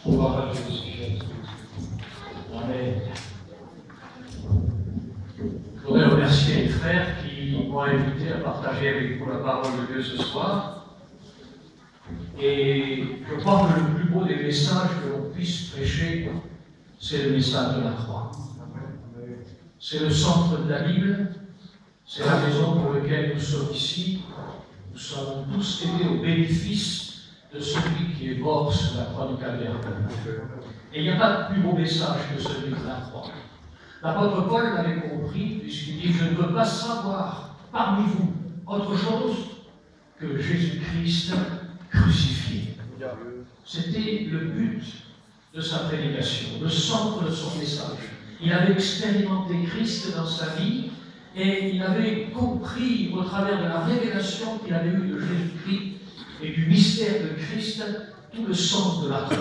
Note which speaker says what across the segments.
Speaker 1: On va pas tout ce qu'il Amen. Je voudrais remercier les frères qui m'ont invité à partager avec vous la parole de Dieu ce soir. Et je crois que le plus beau des messages que l'on puisse prêcher, c'est le message de la croix. C'est le centre de la Bible, c'est la raison pour laquelle nous sommes ici. Nous sommes tous aidés au bénéfice de celui qui est mort sur la croix du calvaire. Et il n'y a pas de plus beau message que celui de la croix. L'apôtre Paul l'avait compris, puisqu'il dit « Je ne veux pas savoir parmi vous autre chose que Jésus-Christ crucifié. » C'était le but de sa prédication, le centre de son message. Il avait expérimenté Christ dans sa vie et il avait compris au travers de la révélation qu'il avait eue de Jésus-Christ et du mystère de Christ tout le sens de la croix.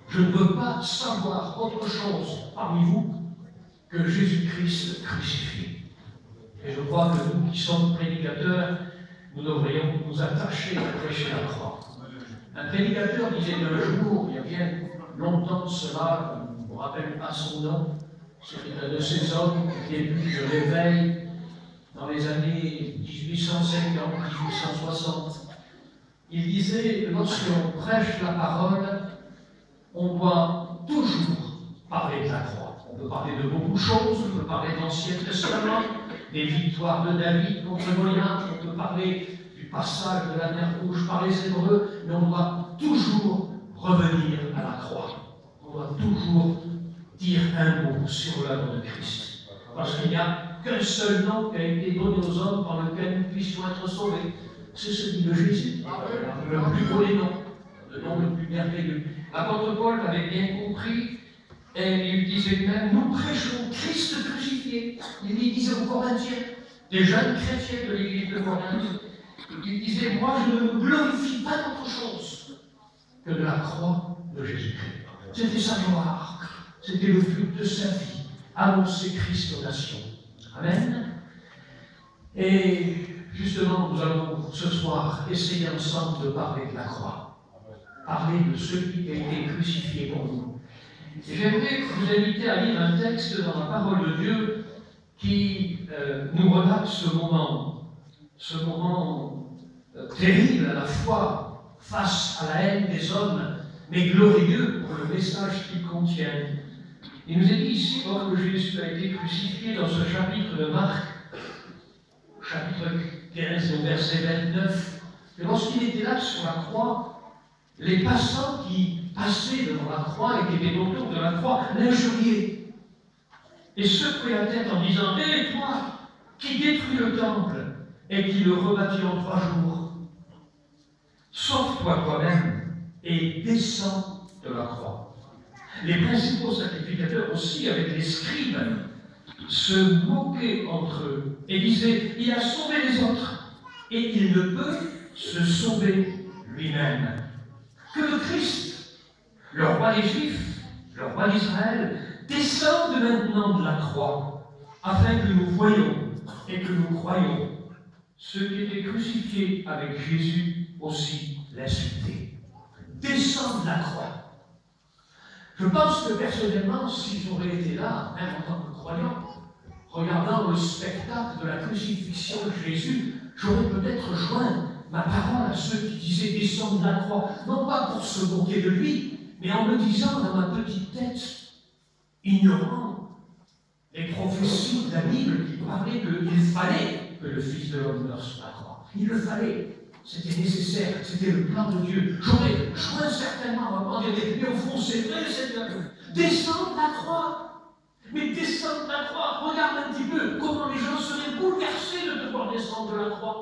Speaker 1: Je ne veux pas savoir autre chose parmi vous que Jésus-Christ crucifié. Et je crois que nous qui sommes prédicateurs, nous devrions nous attacher à prêcher la croix. Un prédicateur disait un jour, il y a bien longtemps de cela, je ne me rappelle pas son nom, c'était un de ces hommes qui débute le réveil dans les années 1850-1860. Il disait, lorsqu'on prêche la parole, on doit toujours parler de la croix. On peut parler de beaucoup de choses, on peut parler de l'Ancien Testament, des victoires de David contre Goliath, on peut parler du passage de la mer Rouge par les Hébreux, mais on doit toujours revenir à la croix. On doit toujours dire un mot sur l'œuvre de Christ. Parce qu'il n'y a qu'un seul nom qui a été donné aux hommes par lequel nous puissions être sauvés. C'est celui de Jésus. Le plus beau des noms, le nom le plus merveilleux. L'apôtre Paul l'avait bien compris, et il disait même, nous prêchons Christ crucifié. Il disait aux Corinthiens, des jeunes chrétiens de l'église de Corinthe, il disait, moi je ne me glorifie pas d'autre chose que de la croix de Jésus-Christ. C'était sa gloire, c'était le but de sa vie, annoncer Christ aux nations. Amen. Et justement, nous allons ce soir essayer ensemble de parler de la croix, parler de celui qui a été crucifié pour nous. Et j'aimerais vous inviter à lire un texte dans la parole de Dieu qui nous relate ce moment terrible à la fois face à la haine des hommes, mais glorieux pour le message qu'il contient. Il nous est dit ici, lorsque Jésus a été crucifié dans ce chapitre de Marc, chapitre 15, verset 29, que lorsqu'il était là sur la croix, les passants qui passaient devant la croix et qui étaient autour de la croix l'injuriaient et secouaient la tête en disant « Hé, toi, qui détruis le temple et qui le rebâtis en 3 jours, sauve-toi toi-même et descends de la croix. » Les principaux sacrificateurs aussi, avec les scribes, se moquaient entre eux et disaient « Il a sauvé les autres et il ne peut se sauver lui-même. » Que le Christ, le roi des Juifs, le roi d'Israël, descende maintenant de la croix, afin que nous voyions et que nous croyions. Ceux qui étaient crucifiés avec Jésus aussi l'insultaient. Descendre de la croix. Je pense que personnellement, si j'aurais été là, même en tant que croyant, regardant le spectacle de la crucifixion de Jésus, j'aurais peut-être joint ma parole à ceux qui disaient descendre de la croix, non pas pour se moquer de lui, mais en me disant dans ma petite tête, ignorant les prophéties de la Bible qui parlaient qu'il fallait que le Fils de l'homme meure sur la croix. Il le fallait. C'était nécessaire, c'était le plan de Dieu. J'aurais joint certainement à dire, mais au fond, c'est vrai, Seigneur. Descendre de la croix. Mais descendre de la croix, regarde un petit peu comment les gens seraient bouleversés de devoir descendre de la croix.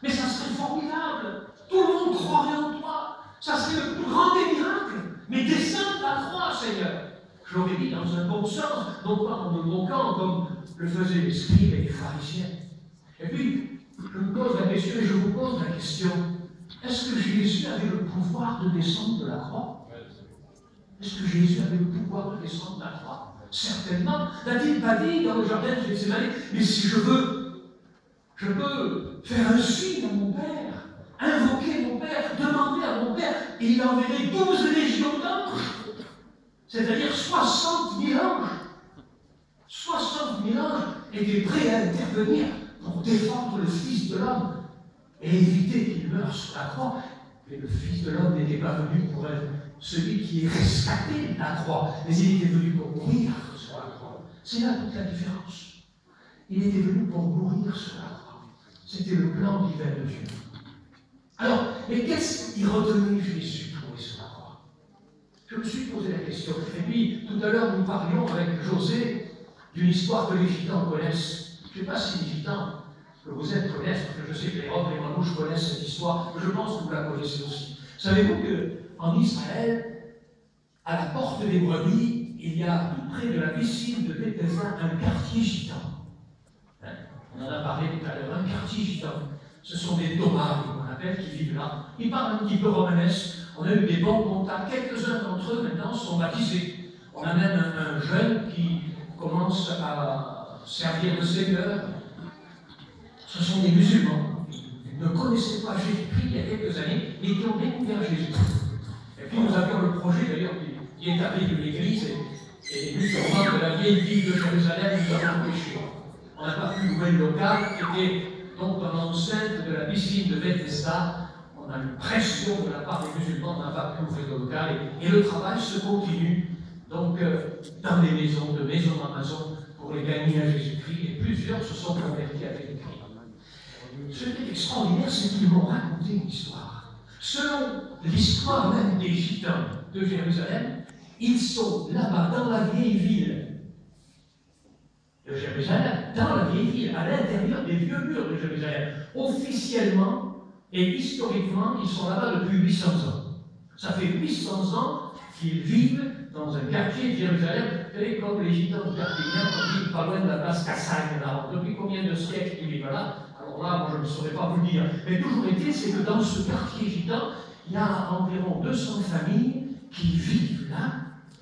Speaker 1: Mais ça serait formidable. Tout le monde croirait en toi. Ça serait le plus grand des miracles. Mais descendre de la croix, Seigneur. Je l'aurais dit dans un bon sens, non pas en me moquant comme le faisaient les scribes et les pharisiens. Et puis, je me pose la question et je vous pose la question. Est-ce que Jésus avait le pouvoir de descendre de la croix? Est-ce que Jésus avait le pouvoir de descendre de la croix? Certainement. N'a-t-il pas dit dans le jardin de Gethsémani, mais si je peux faire un signe à mon Père, invoquer mon Père, demander à mon Père, et il enverrait 12 légions d'anges. C'est-à-dire 60 000 anges. 60 000 anges étaient prêts à intervenir pour défendre le Fils de l'homme et éviter qu'il meure sur la croix. Mais le Fils de l'homme n'était pas venu pour être celui qui est rescaté de la croix, mais il était venu pour mourir sur la croix. C'est là toute la différence. Il était venu pour mourir sur la croix. C'était le plan divin de Dieu. Alors, mais qu'est-ce qui retenait Jésus cloué sur la croix? Je me suis posé la question. Et puis, tout à l'heure, nous parlions avec José d'une histoire que les Gitans connaissent. Je ne sais pas si les Gitans que vous êtes connaissent, parce que je sais que les Roms et les Manouches connaissent cette histoire, mais je pense que vous la connaissez aussi. Savez-vous qu'en Israël, à la porte des brebis, il y a tout près de la piscine de Bethesda un quartier gitan. On en a parlé tout à l'heure, un quartier gitan. Ce sont des Thomas, qu'on appelle, qui vivent là. Ils parlent un petit peu romanesque. On a eu des bons contacts. Quelques-uns d'entre eux, maintenant, sont baptisés. On a même un jeune qui commence à servir le Seigneur. Ce sont des musulmans. Ils ne connaissaient pas Jésus-Christ il y a quelques années, mais qui ont découvert Jésus. Et puis nous avions le projet, d'ailleurs, qui est établi de l'Église, et les musulmans de la vieille ville de Jérusalem nous avons empêchés. On n'a pas pu louer le local, qui était donc dans l'enceinte de la piscine de Bethesda. On a eu pression de la part des musulmans, on n'a pas pu ouvrir le local, et le travail se continue, donc dans les maisons, de maison en maison, pour les gagner à Jésus-Christ, et plusieurs se sont convertis avec Christ. Ce qui est extraordinaire, c'est qu'ils m'ont raconté une histoire. Selon l'histoire même des Gitans de Jérusalem, ils sont là-bas, dans la vieille ville de Jérusalem, dans la vieille ville, à l'intérieur des vieux murs de Jérusalem. Officiellement et historiquement, ils sont là-bas depuis 800 ans. Ça fait 800 ans qu'ils vivent dans un quartier de Jérusalem, et comme les Gitans de Perpignan, on dit pas loin de la place Cassagne. Alors, depuis combien de siècles ils vivent là? Alors là, moi je ne saurais pas vous le dire. Mais toujours est-il, c'est que dans ce quartier gitan, il y a environ 200 familles qui vivent là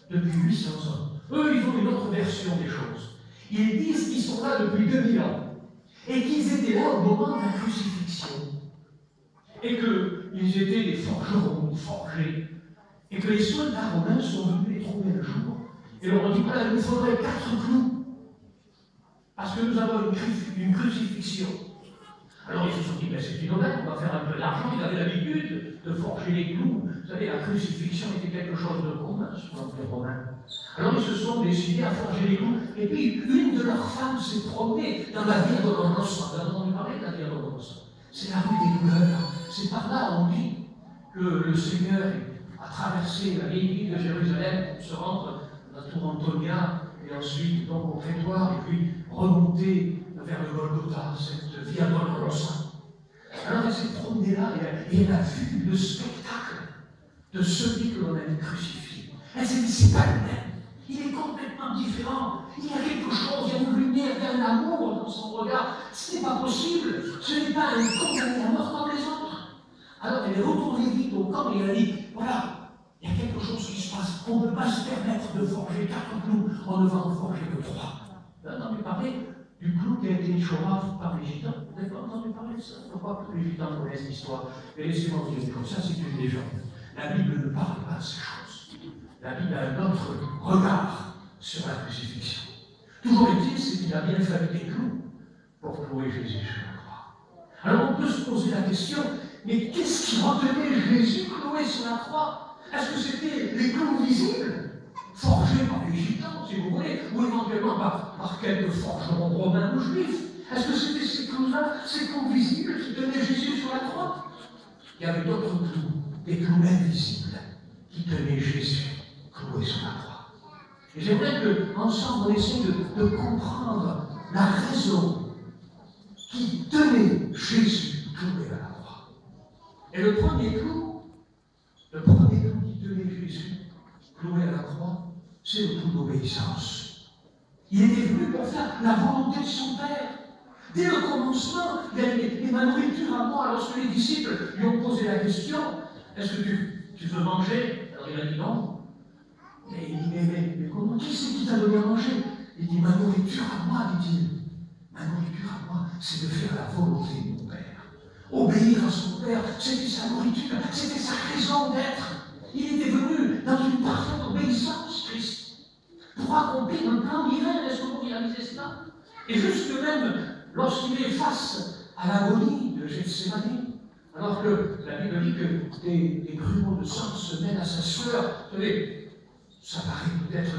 Speaker 1: depuis 800 ans. Eux, ils ont une autre version des choses. Ils disent qu'ils sont là depuis 2000 ans et qu'ils étaient là au moment de la crucifixion. Et qu'ils étaient des forgerons, forgés. Et que les soldats romains sont venus les trouver un jour et leur ont dit voilà, il nous faudrait 4 clous parce que nous avons une crucifixion. Alors ils se sont dit ben, c'est une aubaine, on va faire un peu d'argent. Ils avaient l'habitude de forger les clous. Vous savez, la crucifixion était quelque chose de commun sous l'Empire romain. Alors ils se sont décidés à forger les clous. Et puis une de leurs femmes s'est promenée dans la ville de Dolorosa. Vous avez entendu parler de la ville de Dolorosa? C'est la rue des douleurs. C'est par là, on dit, que le Seigneur a traversé la vieille ville de Jérusalem pour se rendre à la tour Antonia, et ensuite donc au prétoire, et puis remonter vers le Golgotha, cette Via Dolorosa. Alors elle s'est promenée là, et elle a vu le spectacle de celui que l'on avait crucifié. Elle s'est dit, c'est pas le même. Il est complètement différent. Il y a quelque chose, il y a une lumière, il y a un amour dans son regard. Ce n'est pas possible. Ce n'est pas un condamné à mort comme les autres. Alors elle est retournée vite au camp et elle a dit, voilà, il y a quelque chose qui se passe. On ne peut pas se permettre de forger 4 clous. On ne va en forger que 3. Vous avez entendu parler du clou qui a été échoué par les Gitans? Vous n'avez pas entendu parler de ça? Je ne crois pas que les Gitans connaissent l'histoire. Mais laissez-moi vous dire une chose, ça c'est une légende. La Bible ne parle pas de ces choses. La Bible a un autre regard sur la crucifixion. Toujours est-il, c'est qu'il a bien fallu des clous pour clouer Jésus sur la croix. Alors on peut se poser la question, mais qu'est-ce qui retenait Jésus cloué sur la croix? Est-ce que c'était les clous visibles, forgés par les Gitans, si vous voulez, ou éventuellement par quelques forgerons romains ou juifs? Est-ce que c'était ces clous-là, ces clous visibles qui tenaient Jésus sur la croix? Il y avait d'autres clous, des clous invisibles, qui tenaient Jésus cloué sur la croix. Et j'aimerais qu'ensemble on essaie de comprendre la raison qui tenait Jésus cloué à la croix. Et le premier clou qui tenait Jésus cloué à la croix, c'est le clou d'obéissance. Il était venu pour faire la volonté de son Père. Dès le commencement, il y avait ma nourriture à moi. Lorsque les disciples lui ont posé la question, est-ce que tu veux manger? Alors il a dit non. Et il dit, mais comment, qui c'est qui t'a donné à manger? Il dit, ma nourriture à moi, dit-il. Ma nourriture à moi, c'est de faire la volonté de mon Père. Obéir à son Père, c'était sa nourriture, c'était sa raison d'être. Il était venu dans une parfaite obéissance, Christ. croit accomplir un plan divin. Est-ce que vous réalisez cela? Et juste même, lorsqu'il est face à l'agonie de Gethsémani, alors que la Bible dit que des grumeaux de sang se mêlent à sa sueur, vous savez, ça paraît peut-être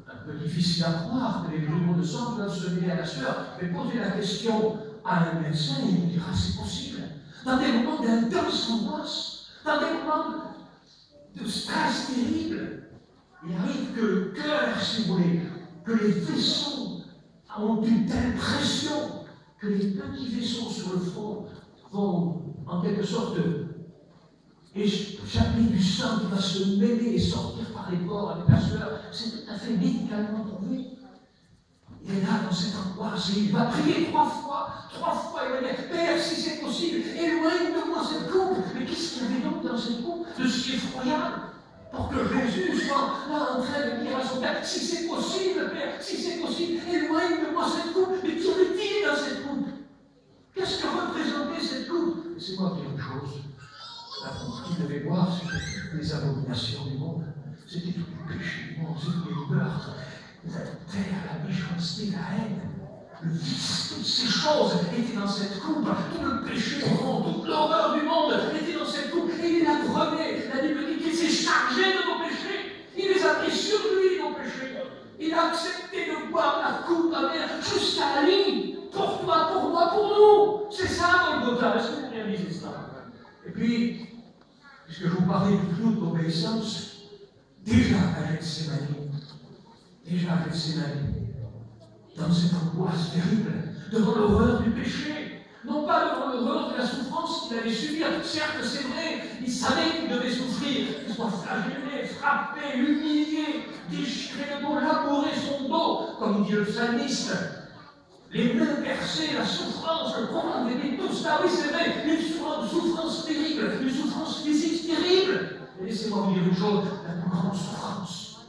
Speaker 1: un peu difficile à croire que les grumeaux de sang doivent se mêler à la sueur, mais posez la question à un médecin, il vous dira c'est possible. Dans des moments d'intense angoisse, dans des moments de stress terrible, il arrive que le cœur, si vous voulez, que les vaisseaux ont une telle pression que les petits vaisseaux sur le front vont en quelque sorte échapper du sang qui va se mêler et sortir par les pores avec la sueur. C'est tout à fait médicalement prouvé. Il est là dans cette angoisse et il va prier 3 fois, il va dire, Père, si c'est possible, éloigne de moi cette coupe. Mais qu'est-ce qu'il y avait donc dans cette coupe de si effroyable pour que Jésus soit là en train de dire à son Père, si c'est possible, Père, si c'est possible, éloigne de moi cette coupe. Mais qu'y avait-il dans cette coupe? Qu'est-ce que représentait cette coupe? Laissez-moi dire une chose. Il devait voir, c'était les abominations du monde, c'était tout le péché du monde, c'était les meurtres, la terre, la méchanceté, la haine, le vice, toutes ces choses étaient dans cette coupe, tout le péché du monde, toute l'horreur du monde était dans cette coupe, et il la prenait. La Bible dit qu'il s'est chargé de nos péchés, il les a pris sur lui, nos péchés, il a accepté de boire la coupe amère jusqu'à la ligne, pour toi, pour moi, pour nous. C'est ça, Golgotha. Est-ce que vous réalisez ça? Et puis, puisque je vous parlais du clou d'obéissance, déjà à Gethsémani, dans cette angoisse terrible, devant l'horreur du péché, non pas devant l'horreur de la souffrance qu'il allait subir. Certes, c'est vrai, il savait qu'il devait souffrir, qu'il soit flagellé, frappé, humilié, déchiré le dos, labourer son dos, comme dit le psalmiste. Les mains percées, la souffrance, le combat, tout cela, oui c'est vrai, une souffrance terrible, une souffrance physique terrible. Mais laissez-moi vous dire une chose, la plus grande souffrance,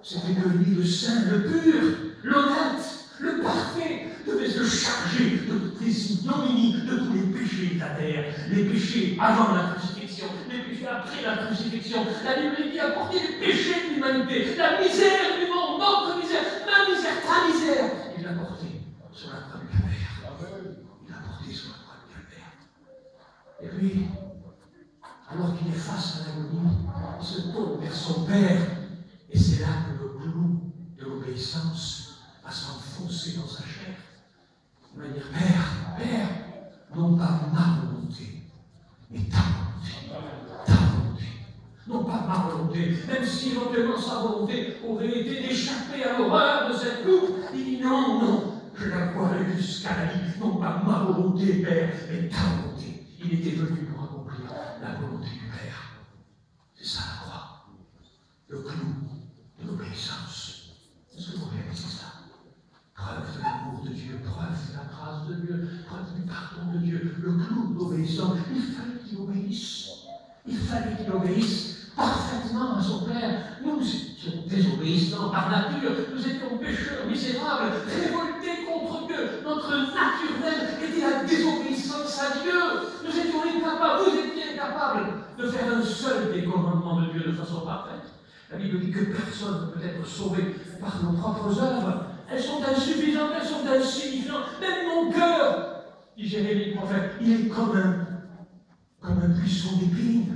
Speaker 1: c'était que lui, le saint, le pur, l'honnête, le parfait, devait se charger de toutes les ignominies, de tous les péchés de la terre, les péchés avant la crucifixion, les péchés après la crucifixion. La Bible dit apporter les péchés de l'humanité, la misère du monde, notre misère, ma misère, ta misère, il l'a porté sur la croix du Calvaire. Il l'a porté sur la croix du Calvaire. Et puis, alors qu'il est face à l'agonie, il se tourne vers son Père. Et c'est là que le clou de l'obéissance va s'enfoncer dans sa chair. Il va dire, Père, non pas ma volonté, mais ta volonté. Non pas ma volonté, même si éventuellement sa volonté aurait été d'échapper à l'horreur de cette coupe. Il dit non. Je la boirai jusqu'à la vie, non pas ma volonté, Père, mais ta volonté. Il était venu pour accomplir la volonté du Père. C'est ça la croix, le clou de l'obéissance. Est-ce que vous réalisez ça? Preuve de l'amour de Dieu, preuve de la grâce de Dieu, preuve du pardon de Dieu, le clou de l'obéissance. Il fallait qu'il obéisse. Il fallait qu'il obéisse parfaitement à son Père. Nous étions désobéissants par nature, nous étions pécheurs misérables, révoltés contre Dieu. Notre nature même était la désobéissance à Dieu. Nous étions incapables, vous étiez incapables de faire un seul des commandements de Dieu de façon parfaite. La Bible dit que personne ne peut être sauvé par nos propres œuvres. Elles sont insuffisantes, elles sont insignifiantes. Même mon cœur, dit Jérémie le prophète, il est comme un buisson d'épines.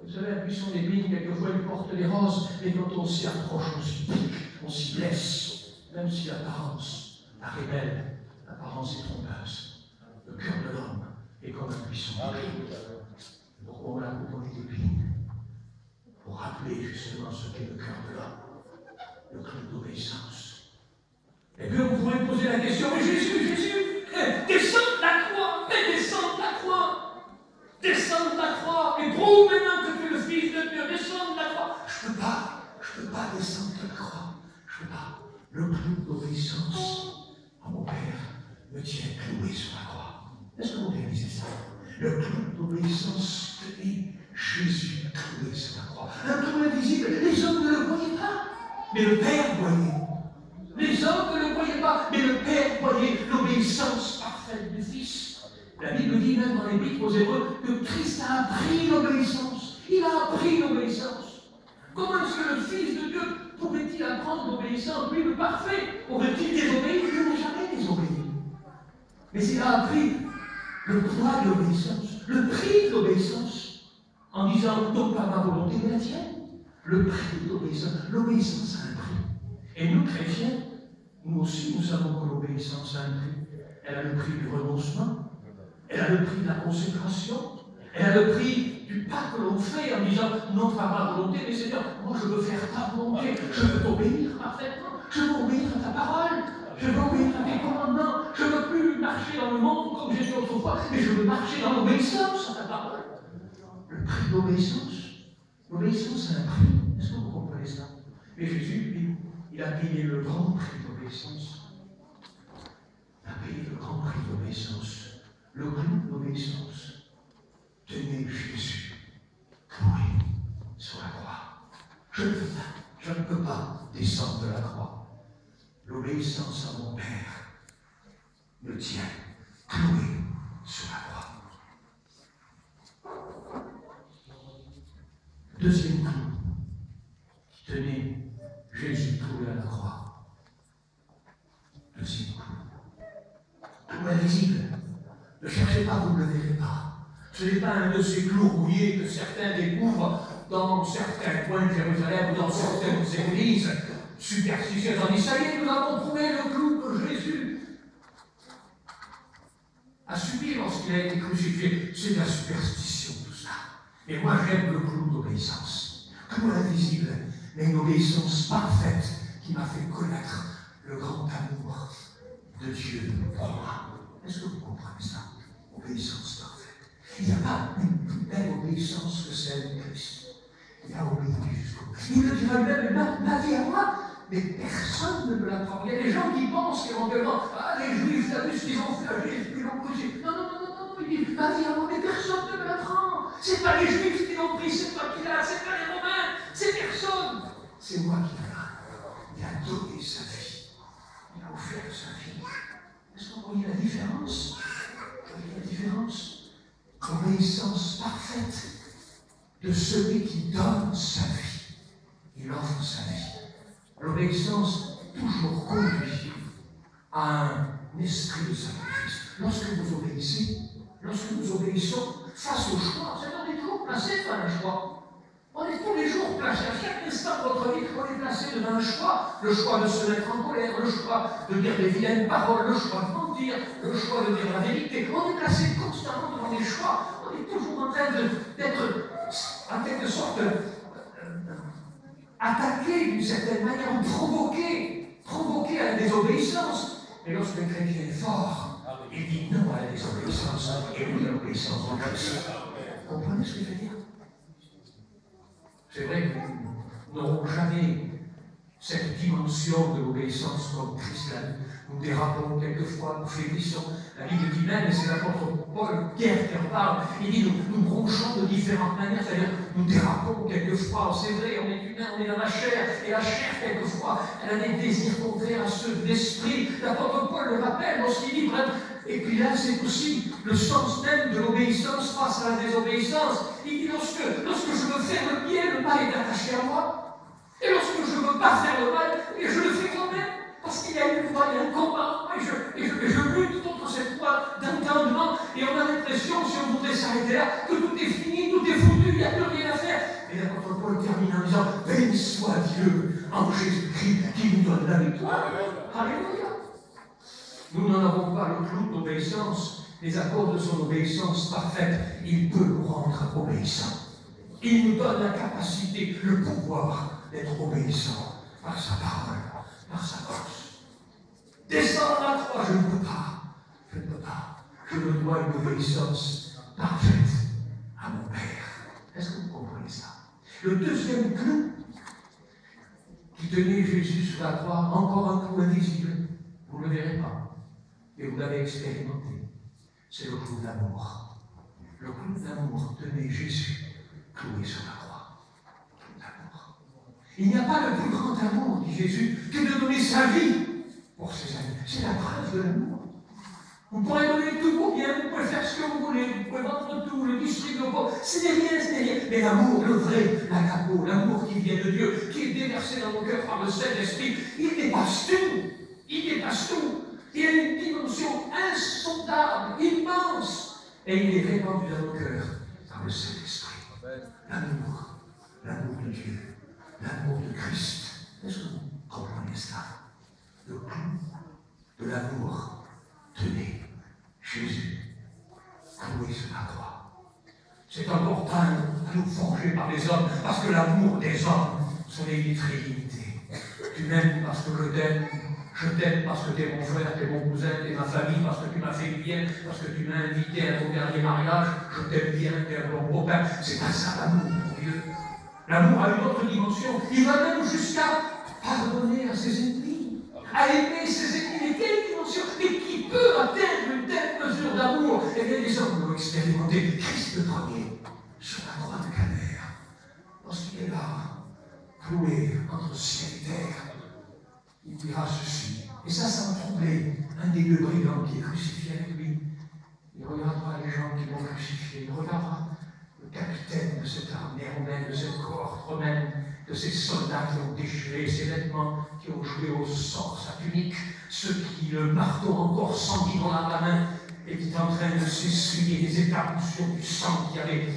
Speaker 1: Vous savez, un buisson d'épines, quelquefois, il porte des roses, et quand on s'y approche, on s'y pique, on s'y blesse, même si l'apparence paraît belle, l'apparence est trompeuse. Le cœur de l'homme est comme un buisson d'épines. Pourquoi on l'a coupé d'épines? Pour rappeler justement ce qu'est le cœur de l'homme, le clou d'obéissance. Et puis vous pourrez poser la question, mais Jésus, descends de la croix, mais descends de la croix. Descends de la croix, et prouve maintenant que tu es le Fils de Dieu, descends de la croix. Je peux pas descendre de la croix, je peux pas. Le clou d'obéissance à mon Père me tient cloué sur la croix. Est-ce que vous réalisez ça? Le clou d'obéissance tenait Jésus cloué sur la croix. Un clou invisible, les hommes ne le voyaient pas, mais le Père voyait. Les hommes ne le voyaient pas, mais le Père voyait l'obéissance parfaite du Fils. La Bible dit même dans l'Épître aux Hébreux que Christ a appris l'obéissance. Il a appris l'obéissance. Comment est-ce que le Fils de Dieu pouvait-il apprendre l'obéissance? obéissance. Lui, le parfait, aurait-il désobéi? Il n'a jamais désobéi. Mais il a appris le poids de l'obéissance, le prix de l'obéissance, en disant non pas ma volonté, mais la tienne. Le prix de l'obéissance. L'obéissance a un prix. Et nous, chrétiens, nous aussi, nous savons que l'obéissance a un prix. Elle a le prix du renoncement, elle a le prix de la consécration, elle a le prix du pas que l'on fait en disant non pas ma volonté, mais Seigneur, moi je veux faire ta volonté, je veux t'obéir parfaitement, je veux obéir à ta parole, je veux obéir à tes commandements, je ne veux plus marcher dans le monde comme j'ai dit autrefois, mais je veux marcher dans l'obéissance à ta parole. Le prix de l'obéissance a un prix. Est-ce que vous comprenez ça? Mais Jésus, lui, il a payé le grand prix d'obéissance. Il a payé le grand prix d'obéissance. Le clou de l'obéissance. Tenez Jésus cloué sur la croix. Je ne peux pas descendre de la croix. L'obéissance à mon Père me tient cloué sur la croix. Deuxième clou. Tenez Jésus cloué à la croix. Deuxième clou. Clou invisible. Ne cherchez pas, vous ne le verrez pas. Ce n'est pas un de ces clous rouillés que certains découvrent dans certains coins de Jérusalem ou dans certaines églises superstitieuses. On dit, ça y est, nous avons trouvé le clou que Jésus a subi lorsqu'il a été crucifié. C'est de la superstition, tout ça. Et moi, j'aime le clou d'obéissance. Clou invisible, mais une obéissance parfaite qui m'a fait connaître le grand amour de Dieu pour moi. Est-ce que vous comprenez ça? Obéissance parfaite. Il n'y a pas une plus belle obéissance que celle de Christ. Il a obéi jusqu'au bout. Il le dira lui-même, ma vie à moi, mais personne ne me l'apprend. Il y a des gens qui pensent éventuellement, ah, les Juifs, t'as vu ce qu'ils ont fait à Jésus, ils l'ont crucifié. Non, il dit, ma vie à moi, mais personne ne me l'apprend. C'est pas les Juifs qui l'ont pris, c'est pas qui l'a, c'est pas les Romains, c'est personne. C'est moi qui l'ai. Il a donné sa vie. Il a offert sa vie. Est-ce qu'on voit la différence? Vous voyez la différence? L'obéissance parfaite de celui qui donne sa vie. Il offre sa vie. L'obéissance toujours conduit à un esprit de sacrifice. Lorsque nous obéissons face au choix, on est toujours placé devant un choix. On est tous les jours placé, à chaque instant de votre vie, on est placé devant un choix. Le choix de se mettre en colère, le choix de dire des vilaines paroles, le choix de mentir, le choix de dire la vérité. On est placé constamment devant des choix. On est toujours en train d'être, en quelque sorte, attaqué d'une certaine manière, ou provoqué à la désobéissance. Mais lorsque le chrétien est fort, il dit non à la désobéissance et oui à l'obéissance en Christ. Vous comprenez ce que je veux dire? C'est vrai que nous n'aurons jamais cette dimension de l'obéissance comme Christ l'a. Nous dérapons quelquefois, nous faiblissons. La Bible dit même, et c'est l'apôtre Paul Pierre qui en parle, il dit nous bronchons de différentes manières, c'est-à-dire nous dérapons quelquefois, c'est vrai, on est humain, on est dans la chair, et la chair quelquefois, elle a des désirs contraires à ceux de l'esprit. L'apôtre Paul le rappelle lorsqu'il dit, bref, et puis là c'est aussi le sens même de l'obéissance face à la désobéissance. Il dit lorsque je veux faire le bien, le mal est attaché à moi, et lorsque je ne veux pas faire le mal, et je le fais quand même. Parce qu'il y a une loi, il y a un combat, et je lutte contre cette loi d'entendement, et on a l'impression, si on voudrait s'arrêter là, que tout est fini, tout est foutu, il n'y a plus rien à faire. Et l'apôtre Paul termine en disant, béni soit Dieu en Jésus-Christ qui nous donne la victoire. Alléluia. Nous n'en avons pas le clou d'obéissance, mais à cause de son obéissance parfaite, il peut nous rendre obéissants. Il nous donne la capacité, le pouvoir d'être obéissants par sa parole, par sa force. Descendre à la croix, je ne peux pas. Je me dois une obéissance parfaite à mon Père. Est-ce que vous comprenez ça? Le deuxième clou qui tenait Jésus sur la croix, encore un clou invisible, vous ne le verrez pas, et vous l'avez expérimenté, c'est le clou d'amour. Le clou d'amour tenait Jésus cloué sur la croix. Le clou d'amour. Il n'y a pas de plus grand amour, dit Jésus, que de donner sa vie pour ses amis. C'est la preuve de l'amour. Vous pourrez donner tous vos biens, vous pouvez faire ce que vous voulez, vous pouvez vendre tout, le distribuer aux pauvres. Ce n'est rien, ce n'est rien. Mais l'amour, le vrai, l'agapo, l'amour qui vient de Dieu, qui est déversé dans nos cœurs par le Saint-Esprit, il dépasse tout. Il dépasse tout. Il a une dimension insondable, immense. Et il est répandu dans nos cœurs par le Saint-Esprit. L'amour de Dieu, l'amour de Christ. Est-ce que vous comprenez cela? Le coup de l'amour. Tenez, Jésus, cloué sur la croix. C'est important à nous forger par les hommes, parce que l'amour des hommes, ce n'est ni très limité. Tu m'aimes parce que je t'aime parce que tu es mon frère, tu es mon cousin, tu es ma famille, parce que tu m'as fait bien, parce que tu m'as invité à ton dernier mariage, je t'aime bien, tu es mon copain. C'est pas ça l'amour, mon Dieu. L'amour a une autre dimension. Il va même jusqu'à pardonner à ses ennemis, à aimer ses ennemis. Mais quelle dimension? Mais qui peut atteindre une telle mesure d'amour? Eh bien, les hommes l'ont expérimenté. Christ le premier, sur la croix de Calvaire, lorsqu'il est là, cloué entre ciel et terre, il dira ceci. Et ça m'a troublé. Un des deux brigands qui est crucifié avec lui, il regardera les gens qui l'ont crucifié, il regardera le capitaine de cette armée romaine, de cette cohorte romaine, de ces soldats qui ont déchiré ses vêtements, qui ont joué au sort sa tunique, ceux qui, le marteau encore sanguinolent dans la main, étaient en train de s'essuyer des éclaboussures du sang qui avait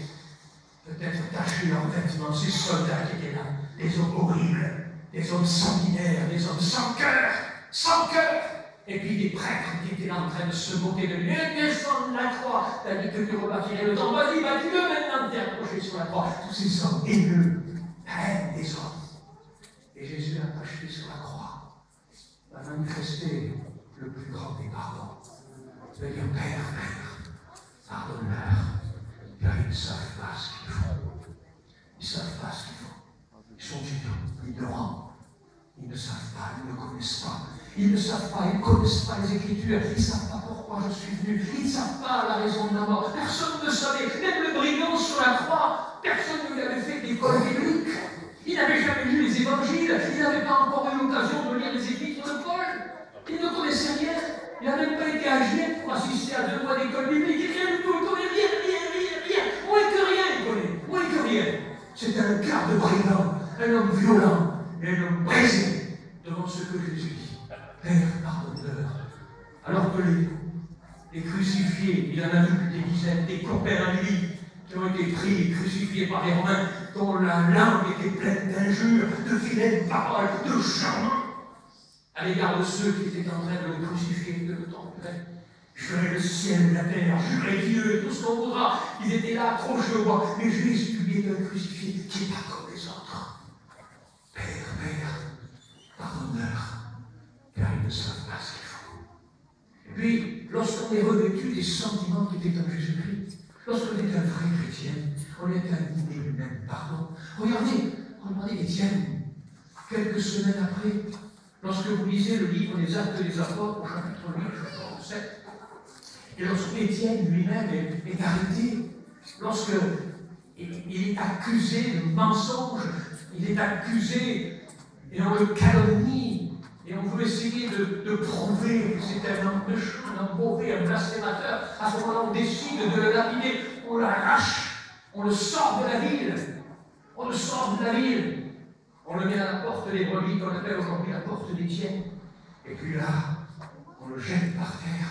Speaker 1: peut-être taché leurs vêtements, ces soldats qui étaient là, des hommes horribles, des hommes sanguinaires, des hommes sans cœur, et puis des prêtres qui étaient là en train de se moquer de lui. Descends de la croix, t'as dit que tu rebâtirais le temps, vas-y, bâtis-le maintenant, t'es accroché sur la croix. Tous ces hommes haineux, la haine des hommes. Et Jésus, attaché sur la croix, va manifester le plus grand des pardons. Il va dire, Père, pardonne-leur, car ils ne savent pas ce qu'ils font. Ils ne savent pas ce qu'ils font. Ils sont ignorants. Ils ne savent pas, ils ne connaissent pas. Ils ne savent pas, ils ne connaissent pas les Écritures. Ils ne savent pas pourquoi je suis venu. Ils ne savent pas la raison de ma mort. Personne ne savait. Même le brigand sur la croix, personne ne lui avait fait d'école biblique. Il n'avait jamais lu les évangiles. Il n'avait pas encore eu l'occasion de lire les épîtres de Paul. Il ne connaissait rien. Il n'a même pas été âgé pour assister à 2 mois d'école biblique. Rien du tout. Il ne connaît rien. Moins que rien, il connaît. Moins que rien. C'était un quart de brigand, un homme violent et un homme brisé devant ce que Jésus dit. Père, pardonne-leur. Alors que les crucifiés, il en a vu des dizaines, des copains à lui, qui ont été pris et crucifiés par les Romains, dont la langue était pleine d'injures, de vilaines paroles, de charmants, à l'égard de ceux qui étaient en train de le crucifier, de le templer. Jurer le ciel, la terre, jurer Dieu, tout ce qu'on voudra. Ils étaient là, accrochés au bois. Mais Jésus, lui, est un crucifié qui n'est pas comme les autres. Père, pardonne-leur, car ils ne savent pas ce qu'ils font. Et puis, lorsqu'on est revêtu des sentiments qui étaient en Jésus-Christ, lorsqu'on est un vrai chrétien, on est un lui-même pardon. Regardez Étienne, quelques semaines après, lorsque vous lisez le livre des Actes des Apôtres, au chapitre 8, chapitre 7, et lorsque Étienne lui-même est arrêté, lorsqu'il est accusé de mensonge, il est accusé et on le calomnie, et on veut essayer de prouver que c'est un mauvais, un blasphémateur, à ce moment-là on décide de le lapider, on l'arrache, on le sort de la ville, on le met à la porte des brebis, qu'on appelle aujourd'hui la porte d'Étienne, et puis là, on le jette par terre.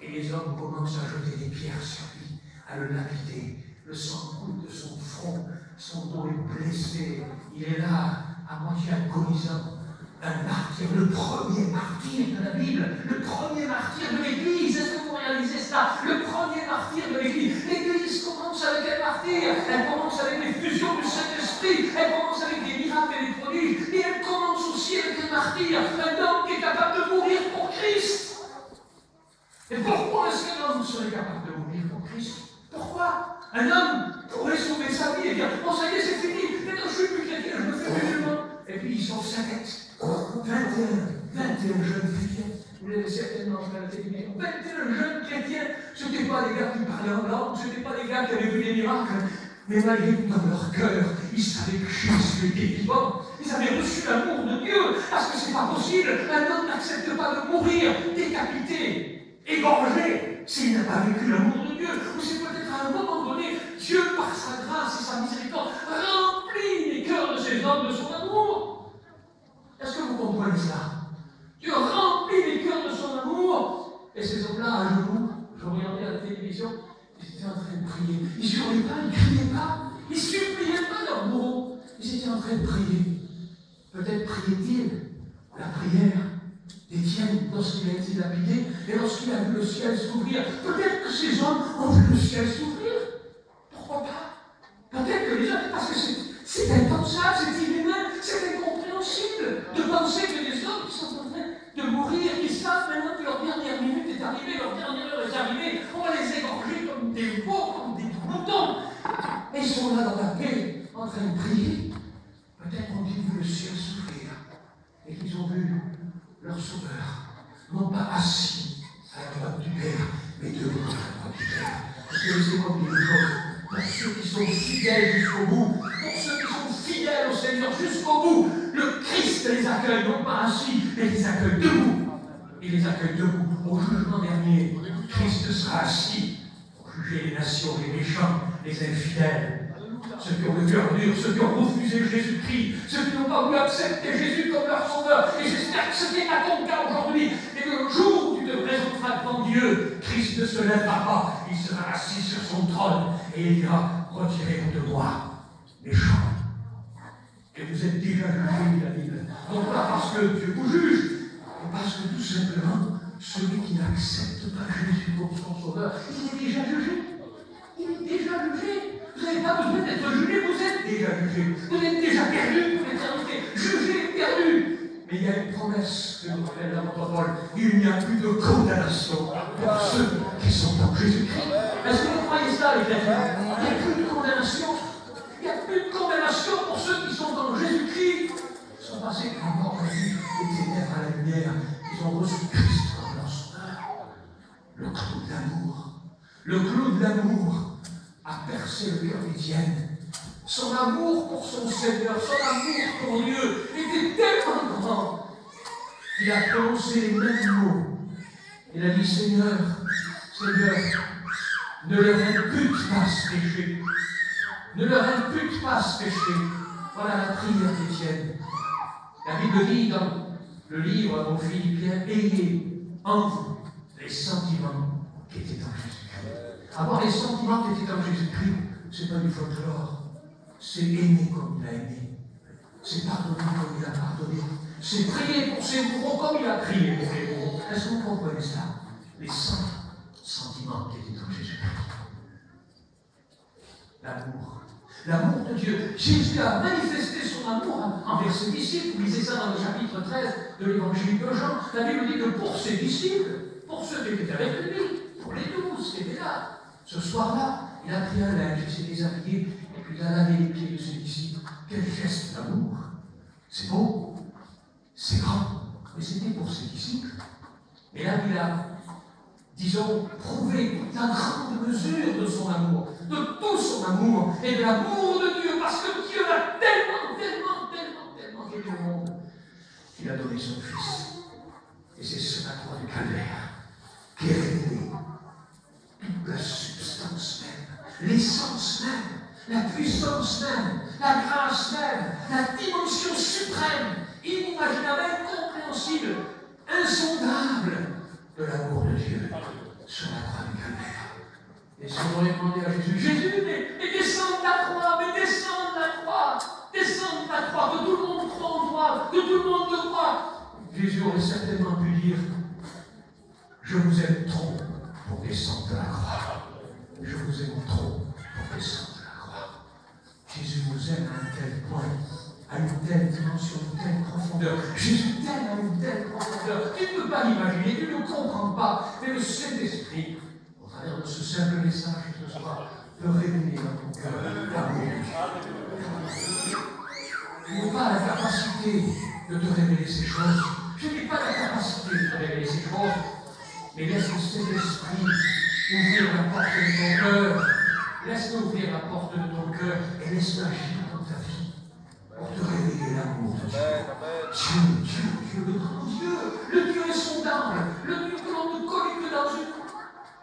Speaker 1: Et les hommes commencent à jeter des pierres sur lui, à le lapider. Le sang coule de son front, son dos est blessé. Il est là, à moitié agonisant. Un martyr, le premier martyr de la Bible, le premier martyr de l'Église. Est-ce que vous réalisez cela? Le premier martyr de l'Église. L'Église commence avec un martyr. Elle commence avec les fusions du Saint-Esprit. Elle commence avec des miracles et des prodiges. Et elle commence aussi avec un martyr, un homme qui est capable de mourir pour Christ. Et pourquoi est-ce qu'un homme serait capable de mourir pour Christ? Pourquoi? Un homme pourrait sauver sa vie et dire, bon ça y est, c'est fini, maintenant je suis plus chrétien, je me fais musulman. Et puis il sauve sa tête. 21 jeunes chrétiens, vous l'avez certainement vu à la télévision, 21 jeunes chrétiens, ce n'étaient pas des gars qui parlaient en langue, ce n'étaient pas des gars qui avaient vu des miracles, mais malgré tout dans leur cœur, ils savaient que Jésus était vivant. Ils avaient reçu l'amour de Dieu, parce que c'est pas possible, un homme n'accepte pas de mourir décapité. égorgé s'il n'a pas vécu l'amour de Dieu. Ou c'est peut-être à un moment donné, Dieu, par sa grâce et sa miséricorde, remplit les cœurs de ces hommes de son amour. Est-ce que vous comprenez ça? Dieu remplit les cœurs de son amour. Et ces hommes-là, à genoux, je regardais à la télévision, ils étaient en train de prier. Ils ne hurlaient pas, ils ne criaient pas, ils ne suppliaient pas leur bourreau. Ils étaient en train de prier. Peut-être priait-il la prière d'Étienne lorsqu'il a été lapidé et lorsqu'il a vu le ciel s'ouvrir. Peut-être que ces hommes ont vu le ciel s'ouvrir. Pourquoi pas? Peut-être que les hommes, parce que c'est impensable, c'est inhumain, c'est incompréhensible de penser que les hommes qui sont en train de mourir, qui savent maintenant que leur dernière minute est arrivée, leur dernière heure est arrivée, on va les égorger comme des veaux, comme des moutons. Et ils sont là dans la paix, en train de prier. Peut-être ont-ils vu le ciel s'ouvrir et qu'ils ont vu leur Sauveur, non pas assis à la droite du Père, mais debout à la droite du Père. Parce que laissez-moi dire une chose, pour ceux qui sont fidèles jusqu'au bout, pour ceux qui sont fidèles au Seigneur jusqu'au bout, le Christ les accueille, non pas assis, mais les accueille debout. Il les accueille debout. Au jugement dernier, Christ sera assis pour juger les nations, les méchants, les infidèles. Ceux qui ont le cœur dur, ceux qui ont refusé Jésus-Christ, ceux qui n'ont pas voulu accepter Jésus comme leur sauveur. Et j'espère que ce n'est pas ton cas aujourd'hui. Et que le jour où tu te présenteras devant Dieu, Christ ne se lèvera pas. Il sera assis sur son trône et il dira, retirez-vous de moi, méchants. Et vous êtes déjà jugés, dit la Bible. Non pas parce que Dieu vous juge, mais parce que tout simplement, celui qui n'accepte pas Jésus comme son sauveur, il est déjà jugé. Il est déjà jugé. Vous n'avez pas besoin d'être jugé, vous êtes déjà jugé. Vous êtes déjà perdu pour l'éternité. Jugé, perdu. Mais il y a une promesse que nous rappelle l'apôtre Paul. Il n'y a plus de condamnation pour ceux qui sont en Jésus-Christ. Est-ce que vous croyez ça, les frères? Il n'y a plus de condamnation. Il n'y a plus de condamnation pour ceux qui sont en Jésus-Christ. Ils sont passés de la mort à la vie, des ténèbres à la lumière. Ils ont reçu Christ comme leur sauveur. Le clou de l'amour. Le clou de l'amour a percé le cœur d'Étienne. Son amour pour son Seigneur, son amour pour Dieu était tellement grand qu'il a prononcé les mêmes mots. Il a dit, Seigneur, Seigneur, ne leur impute pas ce péché. Ne leur impute pas ce péché. Voilà la prière d'Étienne. La Bible dit dans le livre aux Philippiens, ayez en vous les sentiments qui étaient en Jésus. Avoir les sentiments qui étaient en Jésus-Christ, ce n'est pas du folklore. C'est aimer comme il a aimé. C'est pardonner comme il a pardonné. C'est prier pour ses bourreaux comme il a prié pour les bourreaux. Est-ce que vous comprenez ça? Les sentiments qui étaient en Jésus-Christ. L'amour. L'amour de Dieu. Jésus a manifesté son amour envers ses disciples. Vous lisez ça dans le chapitre 13 de l'évangile de Jean. La Bible dit que pour ses disciples, pour ceux qui étaient avec lui, pour les 12 qui étaient là, ce soir-là, il a pris un linge, il s'est déshabillé, et puis il a lavé les pieds de ses disciples. Quel geste d'amour! C'est beau, c'est grand, mais c'était pour ses disciples. Et là, il a, disons, prouvé la grande mesure de son amour, de tout son amour, et de l'amour de Dieu, parce que Dieu a tellement aimé le monde, qu'il a donné son Fils. Et c'est ce la croix du calvaire qui est révélé toute la substance même, l'essence même, la puissance même, la grâce même, la dimension suprême, inimaginable, incompréhensible, insondable de l'amour de Dieu sur la croix du calvaire. Et si on aurait demandé à Jésus, Jésus, mais descends de la croix, mais descends de la croix, descends de la croix, que tout le monde croit en toi, que tout le monde te croit. Jésus aurait certainement pu dire, je vous aime trop pour descendre de la croix. Je vous aime trop pour descendre de la croix. Jésus vous aime à un tel point, à une telle dimension, une telle profondeur. Jésus t'aime à une telle profondeur. Tu ne peux pas l'imaginer, tu ne le comprends pas. Mais le Saint-Esprit, au travers de ce simple message ce soir, peut révéler dans ton cœur l'amour de Dieu. Tu n'as pas la capacité de te révéler ces choses. Je n'ai pas la capacité de te révéler ces choses. Mais laisse le Saint-Esprit ouvrir la porte de ton cœur. Laisse-le ouvrir la porte de ton cœur et laisse-le agir dans ta vie pour te révéler l'amour de Dieu. Dieu, le grand Dieu, le Dieu insondable, le mieux que l'on ne connaît que dans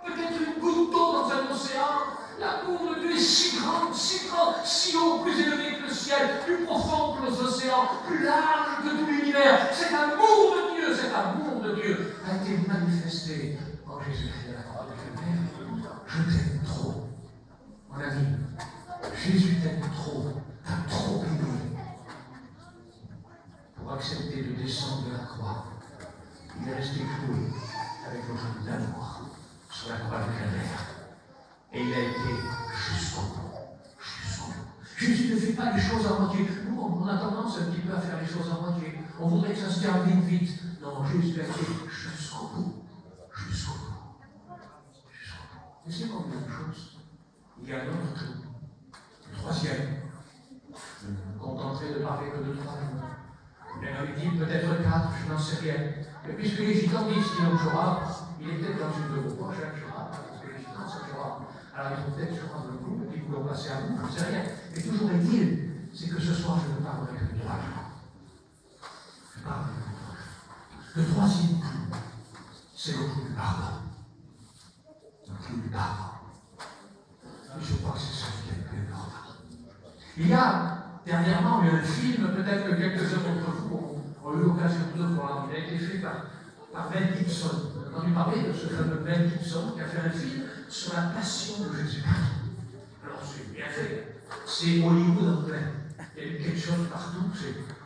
Speaker 1: peut-être une goutte d'eau dans un océan. L'amour de Dieu est si grand, si haut, plus élevé que le ciel, plus profond que les océans, plus large que tout l'univers. Cet amour de Dieu a été manifesté en Jésus-Christ à la croix. Je t'aime trop. Mon ami, Jésus t'aime trop, t'as trop aimé pour accepter de descendre de la croix. Il est resté cloué avec le genou d'amour sur la croix de Calvaire. Et il a été jusqu'au bout. Jésus ne fait pas les choses à moitié. Nous, on a tendance un petit peu à faire les choses à moitié. On voudrait que ça se termine vite. Non, Jésus a été jusqu'au bout. Jusqu'au bout. Et c'est combien de choses? Il y a un autre tout. Le troisième. Je me contenterai de parler que de 3 jours. Il en avait dit peut-être 4, je n'en sais rien. Et puisque les gitans disent qu'il y a un Jorah, il est peut-être dans une de vos poches, un Jorah, parce que les gitans, c'est Jorah. Alors ils ont peut-être Jorah dans le cou, et puis ils vont passer à vous, je ne sais rien. Mais toujours est-il, c'est que ce soir, je ne parlerai que de 3 jours. Je parlerai que de 3 jours. Le troisième clou, c'est le clou du pardon. Le clou du pardon. Et je crois que c'est ça qui est le plus important. Il y a dernièrement eu un film, peut-être que quelques-uns d'entre vous ont eu l'occasion de le voir. Il a été fait par Mel Gibson. Vous avez entendu parler de ce fameux Mel Gibson qui a fait un film sur la passion de Jésus. Alors c'est bien fait. C'est Hollywood en plein. Il y a eu quelque chose partout.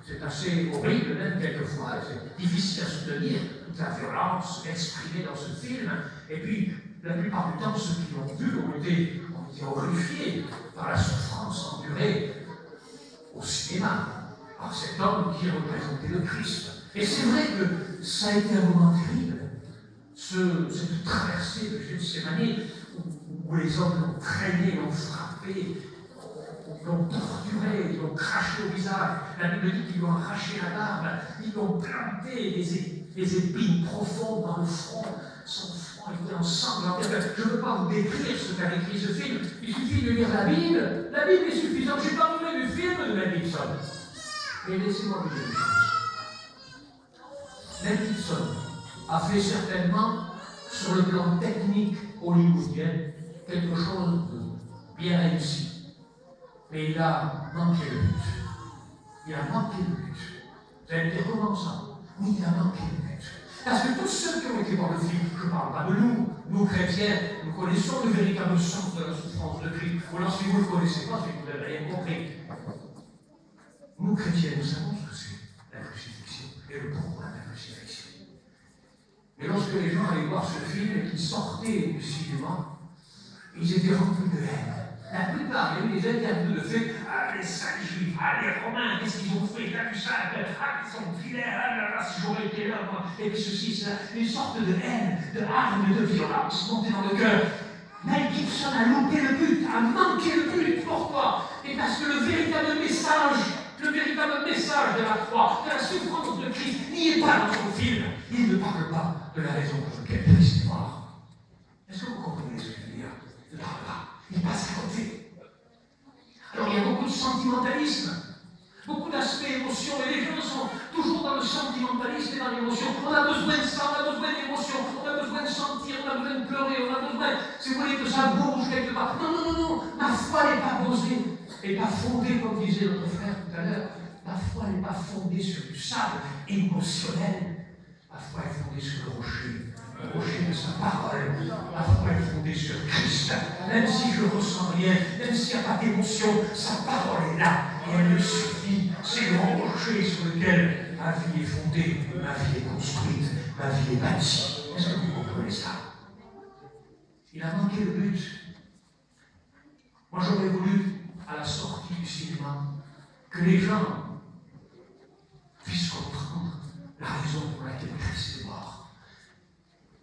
Speaker 1: C'est assez horrible même quelquefois. C'est difficile à soutenir toute la violence exprimée dans ce film. Et puis, la plupart du temps, ceux qui l'ont vu ont été horrifiés par la souffrance endurée au cinéma, par cet homme qui représentait le Christ. Et c'est vrai que ça a été un moment terrible, cette traversée de Gethsémani, où les hommes l'ont traîné, l'ont frappé, l'ont torturé, ils l'ont craché au visage. La Bible dit qu'ils lui ont arraché la barbe, ils lui ont planté des épines profondes dans le front. Son front était ensanglanté. Je ne veux pas vous décrire ce qu'a écrit ce film. Il suffit de lire la Bible. La Bible est suffisante. Je n'ai pas parlé du film de Mel Gibson. Mais laissez-moi vous dire une chose. Mel Gibson a fait certainement, sur le plan technique hollywoodien, quelque chose de bien réussi. Mais il a manqué le but. Il a manqué le but. Vous allez me dire comment ça? Oui, il a manqué le but. Parce que tous ceux qui ont été voir le film, je ne parle pas de nous chrétiens, nous connaissons le véritable sens de la souffrance de Christ. Ou alors si vous ne le connaissez pas, c'est que vous n'avez rien compris. Nous chrétiens, nous savons ce que c'est, la crucifixion, et le pourquoi de la crucifixion. Mais lorsque les gens allaient voir ce film et qu'ils sortaient du cinéma, ils étaient remplis de haine. La plupart, il y a eu des interviews de fait, les sales juifs, les romains, qu'est-ce qu'ils ont fait, t'as vu ça, ils sont vilains, là, si j'aurais été là, moi, et puis ceci, cela, une sorte de haine, de hargne, de violence montée dans le cœur. Mel Gibson a loupé le but, a manqué le but. Pourquoi? Et parce que le véritable message de la croix, de la souffrance de Christ, n'y est pas dans son film. Il ne parle pas de la raison pour laquelle Christ est mort. Est-ce que vous comprenez ce que je veux dire? Il ne parle pas. Il passe à côté. Alors il y a beaucoup de sentimentalisme, beaucoup d'aspects émotion, et les gens sont toujours dans le sentimentalisme et dans l'émotion. On a besoin de ça, on a besoin d'émotion, on a besoin de sentir, on a besoin de pleurer, on a besoin, si vous voulez, que ça bouge quelque part. Non, ma foi n'est pas posée, et pas fondée, comme disait notre frère tout à l'heure. Ma foi n'est pas fondée sur du sable émotionnel. Ma foi est fondée sur le rocher de sa parole. Ma foi est fondée sur Christ. Même si je ne ressens rien, même s'il n'y a pas d'émotion, sa parole est là et elle me suffit. C'est le rocher sur lequel ma vie est fondée, ma vie est construite, ma vie est bâtie. Est-ce que vous comprenez ça? Il a manqué le but. Moi, j'aurais voulu, à la sortie du cinéma, que les gens puissent comprendre la raison pour laquelle Christ est mort.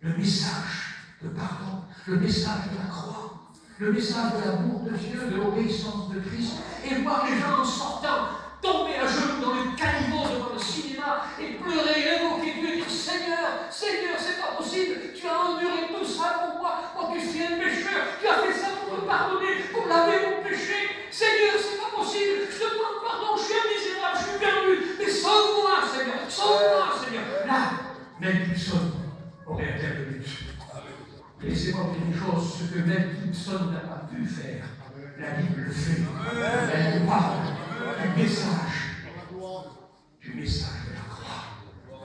Speaker 1: Le message de pardon, le message de la croix, le message de l'amour de Dieu, de l'obéissance de Christ, et voir les gens en sortant tomber à genoux dans le caniveau devant le cinéma et pleurer, invoquer Dieu, dire Seigneur, c'est pas possible, tu as enduré tout ça pour moi qui suis un pécheur, tu as fait ça pour me pardonner, pour laver mon péché. Seigneur, c'est pas possible, je te demande pardon, je suis un misérable, je suis perdu, mais sauve-moi, Seigneur. Là, Mel Gibson aurait atteint le but. Laissez-moi vous dire une chose, ce que Mel Gibson n'a pas pu faire, la Bible le fait. Elle nous parle du message de la croix.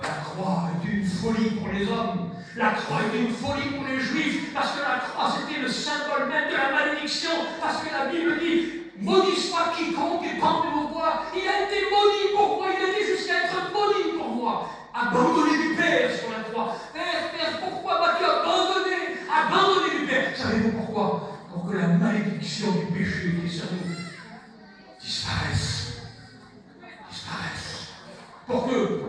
Speaker 1: La croix est une folie pour les hommes. La croix est une folie pour les Juifs, parce que la croix c'était le symbole même de la malédiction, parce que la Bible dit « Maudit soit quiconque est pendu au bois ». Il a été maudit pour moi, il a été jusqu'à être maudit pour moi. Abandonné du Père sur la croix. Père, pourquoi m'as-tu abandonné du Père? Savez-vous pourquoi? Pour que la malédiction du péché qui est sur nous disparaisse. Pour que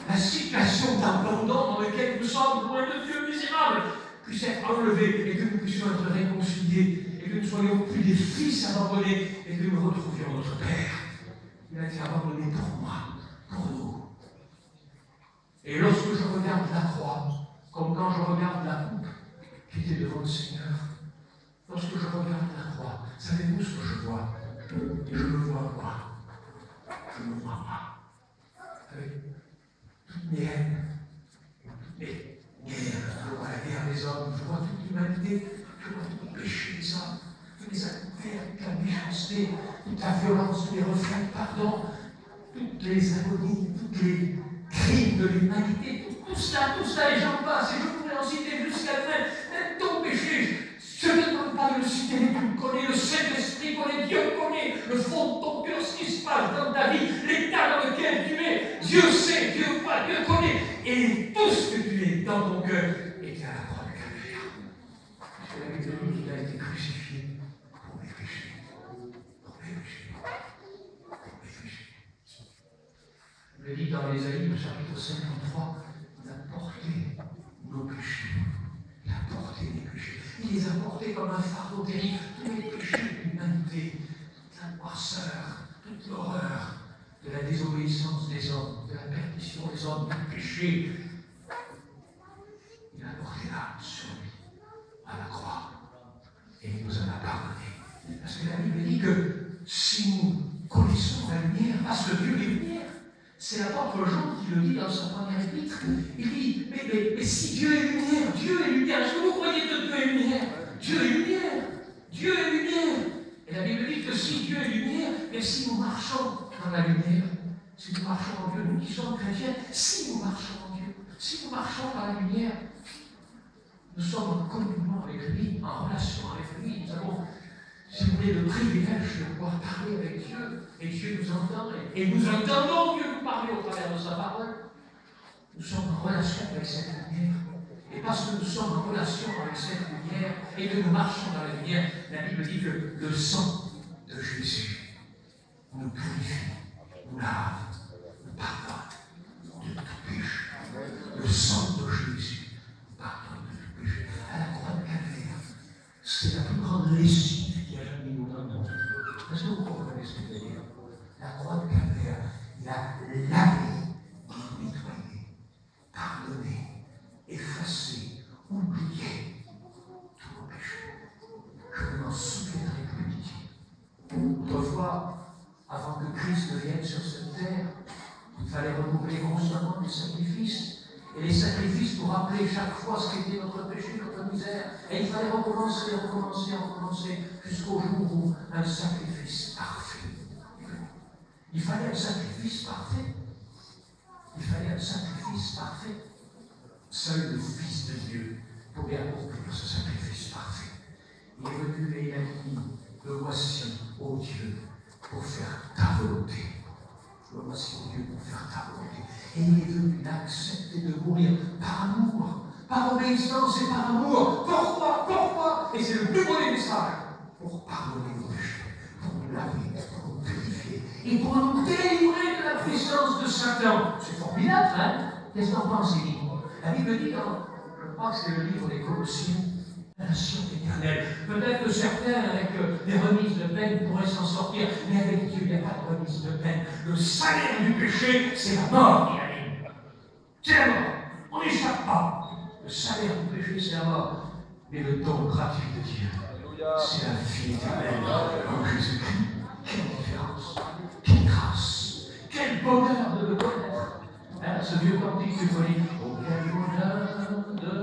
Speaker 1: la situation d'abandon dans laquelle nous sommes, loin de Dieu misérable, puisse être enlevée et que nous puissions être réconciliés et que nous ne soyons plus des fils abandonnés et que nous retrouvions notre Père. Il a été abandonné pour moi, pour nous. Et lorsque je regarde la croix, comme quand je regarde la coupe qui était devant le Seigneur, lorsque je regarde la croix, savez-vous ce que je vois? Et je me vois moi. Je me vois moi. Avec toutes mes haines, toutes mes guerres, je vois la guerre des hommes, je vois toute l'humanité, je vois tout le péché des hommes, tous les adultères, toute la méchanceté, toute la violence, tous les refus de pardon, toutes les agonies, tous les crimes de l'humanité, tout cela, et j'en passe, et je pourrais en citer jusqu'à la fin, même ton péché. Je ne demande pas de le citer, mais tu le connais, le Saint-Esprit connaît, Dieu connaît le fond de ton cœur, ce qui se passe dans ta vie, l'état dans lequel tu es. Dieu sait, Dieu voit, Dieu connaît. Et tout ce que tu es dans ton cœur est à la croix du Calvaire. Parce que la Bible dit qu'il a été crucifié pour mes péchés. Pour mes péchés. Pour mes péchés. Je le dis dans l'Ésaïe, au chapitre 53, il a porté nos péchés. Il a porté les péchés. Il les a portés comme un fardeau terrible. Tous les péchés de l'humanité, toute la noirceur, toute l'horreur de la désobéissance des hommes, de la perdition des hommes, du péché. Il a porté là, sur lui, à la croix. Et il nous en a pardonné. Parce que la Bible dit que si nous connaissons la lumière, parce que Dieu est lumière, c'est l'apôtre Jean qui le dit dans sa première épître. Il dit, mais si Dieu est lumière, est-ce que vous croyez que Dieu est lumière? Dieu est lumière, Dieu est lumière. Et la Bible dit que si Dieu est lumière, et si nous marchons dans la lumière, si nous marchons en Dieu, nous qui sommes chrétiens, si nous marchons en Dieu, si nous marchons dans la lumière, nous sommes en communion avec lui, en relation avec lui, nous avons, si vous voulez, le privilège de pouvoir parler avec Dieu, et Dieu nous entend, et nous entendons Dieu nous parler au travers de sa parole. Nous sommes en relation avec cette lumière. Et parce que nous sommes en relation avec cette lumière, et que nous marchons dans la lumière, la Bible dit que le sang de Jésus nous purifie, nous lave, nous pardonne de tout péché. Le sang de Jésus nous pardonne de tout péché. À la croix de Calvaire, c'est la plus grande lessive qu'il y a jamais eu dans le monde. Est-ce que vous comprenez ce que je veux dire? La croix de Calvaire, il a lavé, nettoyé, pardonné, effacé, oublié tous nos péchés. Je ne m'en souviendrai plus, dit-il. Autrefois, avant que Christ ne vienne sur cette terre, il fallait renouveler constamment des sacrifices. Et les sacrifices pour rappeler chaque fois ce qu'était notre péché, notre misère. Et il fallait recommencer, jusqu'au jour où un sacrifice parfait. Il fallait un sacrifice parfait. Il fallait un sacrifice parfait. Seul le Fils de Dieu pouvait accomplir ce sacrifice parfait. Il est venu et il a dit, le voici, ô Dieu, pour faire ta volonté. Le voici, ô Dieu, pour faire ta volonté. Et il est venu d'accepter de mourir par amour, par obéissance et par amour. Pourquoi? Et c'est le plus beau des messages. Pour pardonner nos péchés, pour nous laver, pour nous purifier et pour nous délivrer de la puissance de Satan. C'est formidable, hein? Qu'est-ce qu'on pense, Élie? La Bible dit dans, je crois que c'est le livre des Colossiens, la nation éternelle. Peut-être que certains, avec des remises de peine, pourraient s'en sortir, mais avec Dieu, il n'y a pas de remise de peine. Le salaire du péché, c'est la mort, il a dit. C'est la mort. On n'échappe pas. Le salaire du péché, c'est la mort. Mais le don gratuit de Dieu, c'est la vie éternelle en Jésus-Christ. Quelle différence, quelle grâce, quel bonheur de le connaître. Hein, ce vieux cantique euphonique. Oh, quel bonheur de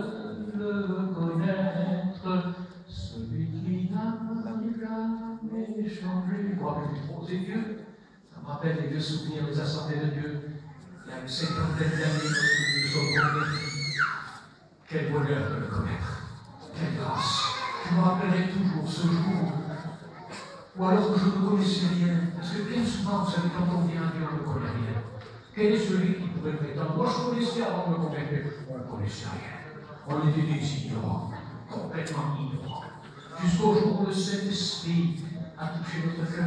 Speaker 1: le connaître, celui qui n'a jamais changé. Je me rappelle plus trop des vieux. Ça me rappelle les vieux souvenirs des assemblées de Dieu. Il y a une cinquantaine d'années, nous sommes convertis. Quel bonheur de le connaître. Quelle grâce. Je me rappellerai toujours ce jour, ou alors que je ne connaissais rien. Parce que bien souvent, vous savez, quand on vient à Dieu, on ne connaît rien. Quel est celui qui pourrait prétendre? Moi, je connaissais avant de me convaincre. On ne connaissait rien. On était des ignorants, complètement ignorants. Jusqu'au jour où le Saint-Esprit a touché notre cœur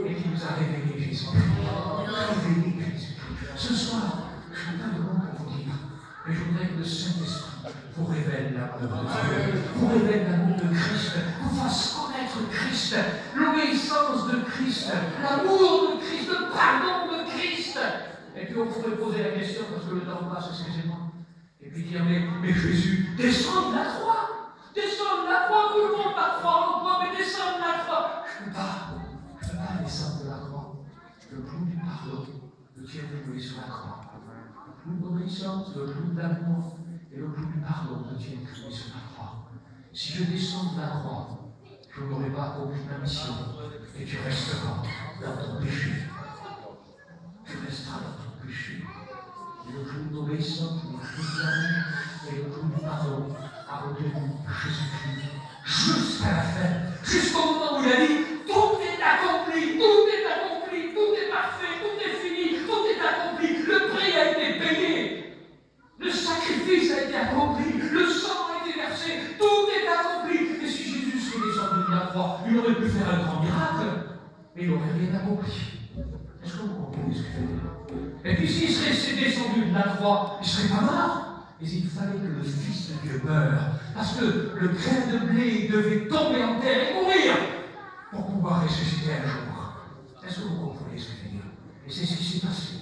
Speaker 1: et qui nous a révélé Jésus-Christ. Révélé Jésus-Christ. Ce soir, je n'ai pas de mots pour vous dire, mais je voudrais que le Saint-Esprit vous révèle l'amour de Dieu, vous révèle l'amour de Christ, vous fasse connaître Christ, l'obéissance de Christ, l'amour de Christ, le pardon de Christ. Et puis on pourrait poser la question, parce que le temps passe, excusez-moi, et puis dire, mais Jésus, descends de la croix, descends de la croix, tout le monde va croire en toi, mais descends de la croix. Je ne peux pas descendre de la croix. Le clou du pardon, le tien de sur la croix. Le clou d'obéissance, le clou de l'amour, et le clou du pardon de Dieu cloué sur la croix. Si je descends de la croix, je n'aurai pas aucune mission, et tu resteras dans ton péché. Tu resteras dans ton péché. Et le clou d'obéissance, le clou de l'amour, et le clou du pardon a retenu Jésus-Christ jusqu'à la fin, jusqu'au moment où il a dit tout est accompli, tout est accompli, tout est parfait, tout est fini, tout est accompli, le prix a été payé. Le sacrifice a été accompli, le sang a été versé, tout est accompli. Et si Jésus serait descendu de la croix, il aurait pu faire un grand miracle, mais il n'aurait rien accompli. Est-ce que vous comprenez ce que je veux dire? Et puis s'il serait descendu de la croix, il ne serait pas mort. Mais il fallait que le Fils de Dieu meure, parce que le grain de blé devait tomber en terre et mourir pour pouvoir ressusciter un jour. Est-ce que vous comprenez ce que je veux dire? Et c'est ce qui s'est passé.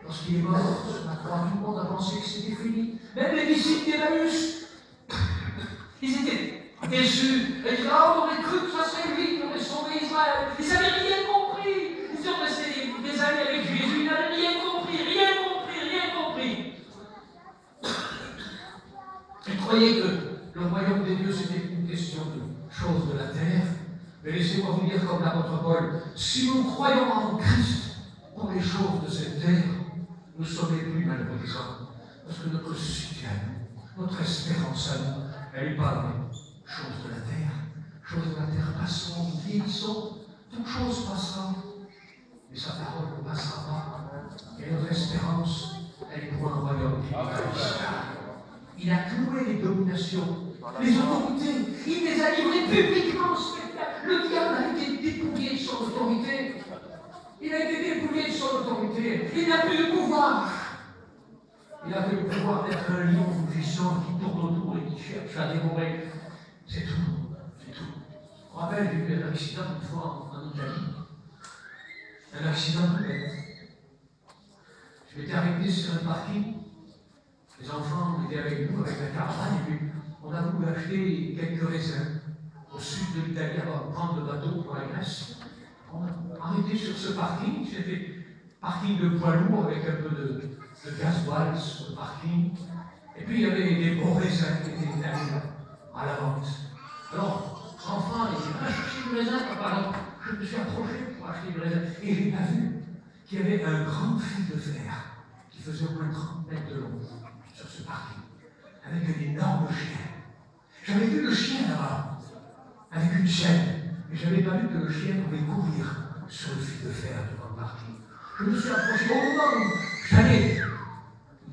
Speaker 1: Lorsqu'il est mort sur la croix, tout le monde a pensé que c'était fini. Même les disciples d'Emmaüs, ils étaient déçus. Ils disaient, on aurait cru que ça serait lui qui aurait sauvé Israël. Ils n'avaient rien compris. Ils ont resté des années avec Jésus, ils n'avaient rien compris, rien compris, rien compris. Ils croyaient que le royaume des dieux, c'était une question de choses de la terre. Mais laissez-moi vous dire comme l'apôtre Paul, si nous croyons en Christ pour les choses de cette terre, nous sommes les plus malheureux, parce que notre soutien, notre espérance à nous, elle n'est pas dans les choses de la terre. Choses de la terre passeront, nous vieillissons, toute chose passera, mais sa parole ne passera pas. Et notre espérance, elle est pour un royaume qui est il a cloué les dominations, les autorités, il les a livrées publiquement au spectacle. Le diable a été dépouillé de son autorité. Il a été dépouillé de son autorité. Il n'a plus de pouvoir. Il avait le pouvoir d'être un lion puissant qui tourne autour et qui cherche à dévorer. C'est tout. C'est tout. Je me rappelle, j'ai eu un accident une fois en Italie. Un accident tout bête. Je m'étais arrêté sur un parking. Les enfants étaient avec nous, avec la caravane, et puis on a voulu acheter quelques raisins au sud de l'Italie avant de prendre le bateau pour la Grèce. On a arrêté sur ce parking, c'était parking de poids lourd avec un peu de gasoil sur le parking. Et puis il y avait des beaux raisins qui étaient étalés à la vente. Alors, enfant, il dit, va chercher du raisin, papa. Alors, je me suis approché pour acheter du raisin. Et j'ai pas vu qu'il y avait un grand fil de fer qui faisait au moins 30 mètres de long sur ce parking, avec un énorme chien. J'avais vu le chien là-bas, avec une chaîne, mais je n'avais pas vu que le chien pouvait courir sur le fil de fer devant le parking. Je me suis approché au moment où j'allais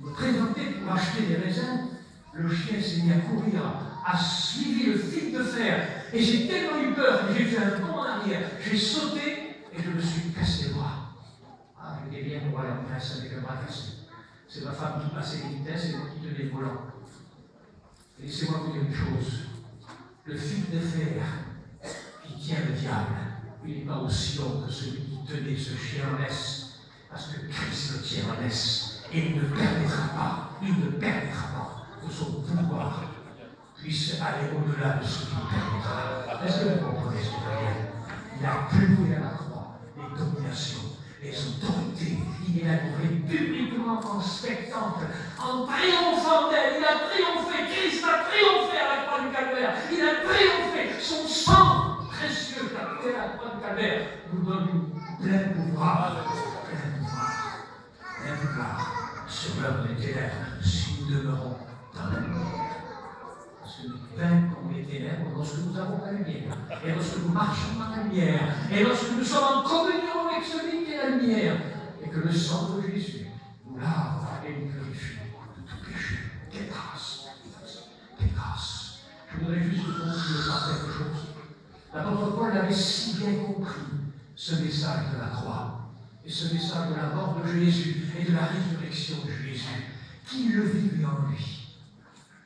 Speaker 1: me présenter pour acheter des raisins. Le chien s'est mis à courir, a suivi le fil de fer, et j'ai tellement eu peur que j'ai fait un bond en arrière. J'ai sauté et je me suis cassé les bras. Ah, j'étais bien pour aller en Grèce avec un bras cassé. C'est ma femme qui passait les vitesses et moi qui tenais le volant. Et laissez-moi vous dire une chose. Le fil de fer qui tient le diable, il n'est pas aussi long que celui qui tenait ce chien en laisse, parce que Christ le tient en laisse. Et il ne permettra pas que son pouvoir puisse aller au-delà de ce qu'il permettra. Est-ce que vous comprenez ce que je veux dire? Il a cloué à la croix les dominations, les autorités, Il est adoré publiquement en spectacle, en triomphant d'elle. Il a triomphé, Christ a triomphé à la croix du Calvaire. Il a triomphé, son sang précieux qu'a coulé à la croix du Calvaire nous donne plein pouvoir, plein pouvoir sur l'œuvre des ténèbres si nous demeurons dans la lumière. Parce que nous vaincons les ténèbres lorsque nous avons la lumière, et lorsque nous marchons dans la lumière, et lorsque nous sommes en communion avec celui qui est la lumière, et que le sang de Jésus nous lave et nous purifie de tout péché. Quelle grâce! Quelle grâce! Je voudrais juste conclure par quelque chose. L'apôtre Paul avait si bien compris ce message de la croix, et ce message de la mort de Jésus, et de la résurrection de Jésus, qu'il le vivait en lui.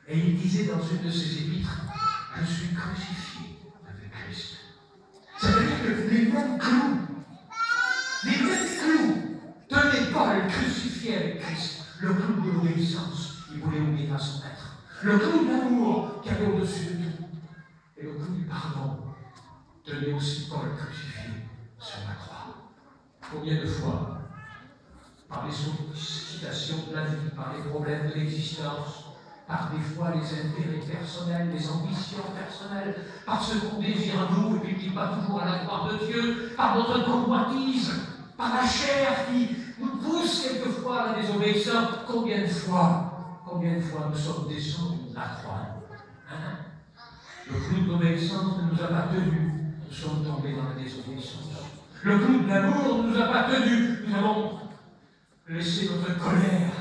Speaker 1: Et il disait dans une de ses épîtres, je suis crucifié avec Christ. Ça veut dire que les mêmes clous tenaient Paul crucifié avec Christ. Le clou de l'obéissance, il voulait obéir à son maître. Le clou de l'amour qui avait au-dessus de tout. Et le clou du pardon tenait aussi Paul crucifié sur la croix. Combien de fois, par les sollicitations de la vie, par les problèmes de l'existence, par des fois les intérêts personnels, les ambitions personnelles, par ce qu'on désire nous et puis qui pas toujours à la gloire de Dieu, par notre convoitise, par la chair qui nous pousse quelquefois à la désobéissance. Combien de fois nous sommes descendus de la croix, hein? Le clou de l'obéissance ne nous a pas tenus, nous sommes tombés dans la désobéissance. Le clou de l'amour ne nous a pas tenus, nous avons laissé notre colère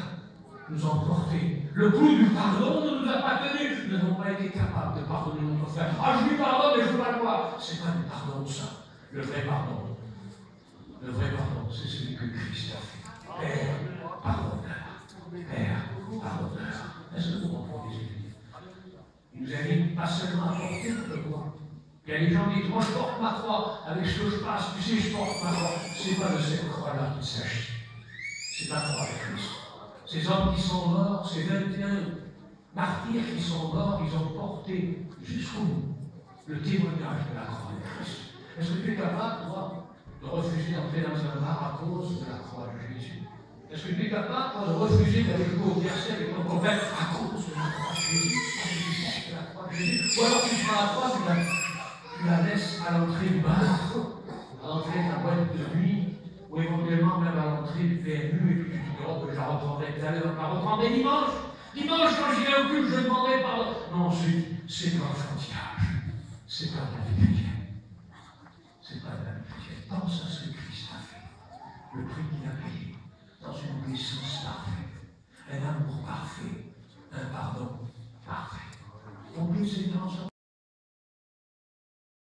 Speaker 1: nous emporter. Le clou du pardon ne nous a pas tenus. Nous n'avons pas été capables de pardonner notre frère. Ah, je lui pardonne, mais je ne veux pas le voir. C'est pas du pardon, ça. Le vrai pardon, c'est celui que Christ a fait. Père, pardonneur. Père, pardonneur. Est-ce que vous comprenez ce qu'il dit? Il nous invite pas seulement à porter notre croix. Il y a des gens qui disent, moi je porte ma croix avec ce que je passe. Tu sais, je porte ma croix. C'est pas de cette croix-là qu'il s'agit. C'est la croix de Christ. Ces hommes qui sont morts, ces 21 martyrs qui sont morts, ils ont porté jusqu'au bout le témoignage de la croix de Christ. Est-ce que tu es capable, toi, de refuser d'entrer dans un bar à cause de la croix de Jésus? Est-ce que tu es capable, toi, de refuser d'aller jouer au verset avec ton copain à cause de la croix de Jésus? Parce que tu sais que la croix de Jésus. Ou alors tu prends la croix, tu la laisses à l'entrée du bar, à l'entrée de la boîte de nuit, ou éventuellement même à l'entrée du PMU, et puis tu dis, oh, que je la reprendrai tout à l'heure, je la reprendrai dimanche. Dimanche, quand j'irai au culte, je demanderai pardon. Non, c'est pas l'enfantillage. C'est pas de la vie chrétienne. C'est pas de la vie chrétienne. Pense à ce que Christ a fait. Le prix qu'il a payé. Dans une obéissance parfaite. Un amour parfait. Un pardon parfait. On peut s'aimer ensemble.